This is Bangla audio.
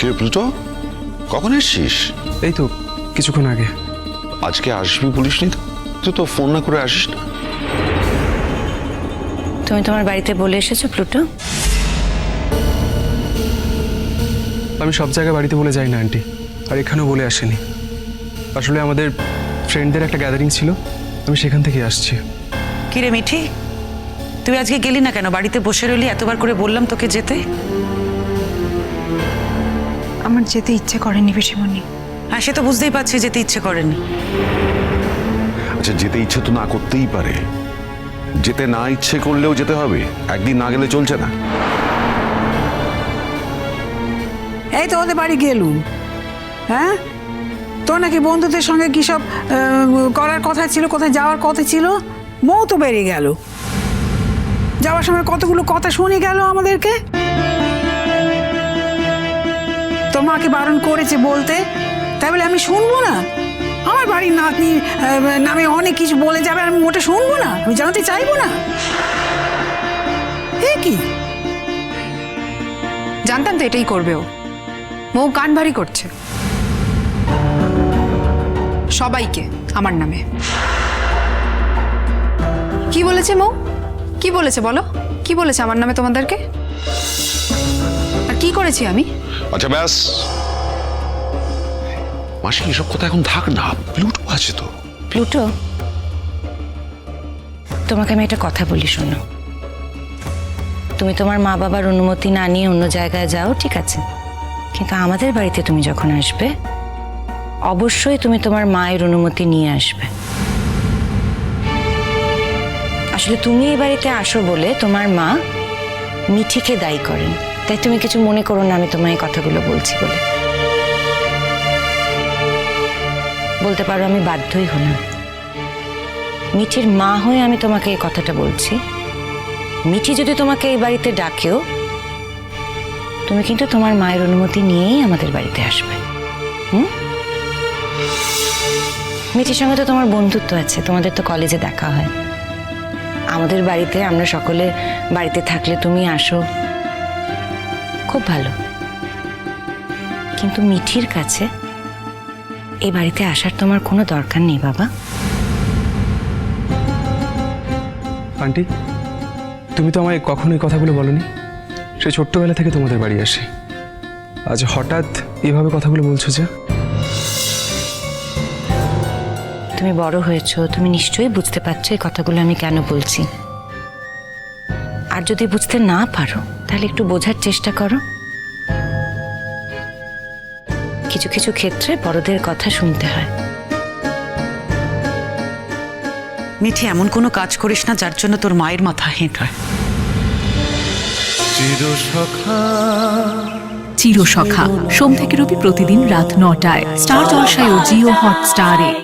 কে প্লুটো, কখন এসছিস? এই তো কিছুক্ষণ আগে। আজকে আসবি বলিসনি তো? তুই তো ফোন না করে আসিস না। তুমি তোমার বাড়িতে বলে এসেছো প্লুটো? আমি সব জায়গায় বাড়িতে বলে যাই না আন্টি, আর এখানেও বলে আসেনি। আসলে আমাদের ফ্রেন্ডদের একটা গ্যাদারিং ছিল, আমি সেখান থেকে আসছি। কিরে মিঠি, তুই আজকে গেলি না কেন? বাড়িতে বসে রইলি, এতবার করে বললাম তোকে যেতে। আমার যেতে ইচ্ছে করেনি পিসিমণি। হ্যাঁ, সে তো বুঝতেই পারছি যেতে ইচ্ছে করেনি। আচ্ছা, যেতে ইচ্ছে তো না করতেই পারে, যেতে না ইচ্ছে করলেও যেতে হবে, একদিন না গেলে চলছে না। এই তো ওদের বাড়ি গেলুম। হ্যাঁ, তোর নাকি বন্ধুদের সঙ্গে কি সব করার কথা ছিল, কোথায় যাওয়ার কথা ছিল। মৌ তো বেরিয়ে গেল, যাওয়ার সময় কতগুলো কথা শুনে গেল আমাদেরকে। তোর মাকে বারণ করেছে বলতে, তাই বলে আমি শুনবো না? আমার বাড়ির নাতনি নামে অনেক কিছু বলে যাবে, আমি মোটে শুনবো না, আমি জানতে চাইবো না। এ কি? জানতাম তো এটাই করবে ও। মৌ কান ভারী করছে সবাইকে আমার নামে। কি বলেছে মৌ? কি বলেছে বলো? কি বলেছে আমার নামে তোমাদেরকে? আর কি করেছি আমি? আচ্ছা ব্যাস মাসি, এসব কথা এখন থাক না, প্লুটো আছে তো। প্লুটো, তোমাকে আমি একটা কথা বলি, শোনো। তুমি তোমার মা বাবার অনুমতি না নিয়ে অন্য জায়গায় যাও, ঠিক আছে, কিন্তু আমাদের বাড়িতে তুমি যখন আসবে অবশ্যই তুমি তোমার মায়ের অনুমতি নিয়ে আসবে। আসলে তুমি এই বাড়িতে আসো বলে তোমার মা মিঠিকে দায়ী করেন, তাই তুমি কিছু মনে করো না আমি তোমায় এই কথাগুলো বলছি বলে। বলতে পারো আমি বাধ্যই হলাম। মিঠির মা হয়ে আমি তোমাকে এই কথাটা বলছি। মিঠি যদি তোমাকে এই বাড়িতে ডাকেও, তুমি কিন্তু তোমার মায়ের অনুমতি নিয়েই আমাদের বাড়িতে আসবে। মিঠির সঙ্গে তো তোমার বন্ধুত্ব আছে, তোমাদের তো কলেজে দেখা হয়। আমাদের বাড়িতে আমরা সকলে বাড়িতে থাকলে তুমি আসো, খুব ভালো। কিন্তু মিঠির কাছে এই বাড়িতে আসার তোমার কোনো দরকার নেই বাবা। আন্টি, তুমি তো আমায় কখনোই কথাগুলো বলনি। সে ছোট্টবেলা থেকে তোমাদের বাড়ি আসে, আজ হঠাৎ এভাবে কথাগুলো বলছো যে? তুমি বড় হয়েছো, তুমি নিশ্চয়ই বুঝতে পারছো এই কথাগুলো আমি কেন বলছি। আর যদি বুঝতে না পারো তাহলে একটু বোঝার চেষ্টা করো। কিছু কিছু ক্ষেত্রে বড়দের কথা শুনতে হয়। মিঠি, এমন কোনো কাজ করিস না যার জন্য তোর মায়ের মাথা হেঁট হয়। চিরসখা সোম থেকে রবি প্রতিদিন রাত ৯টায় স্টার জলসায় ও জিও হটস্টারে।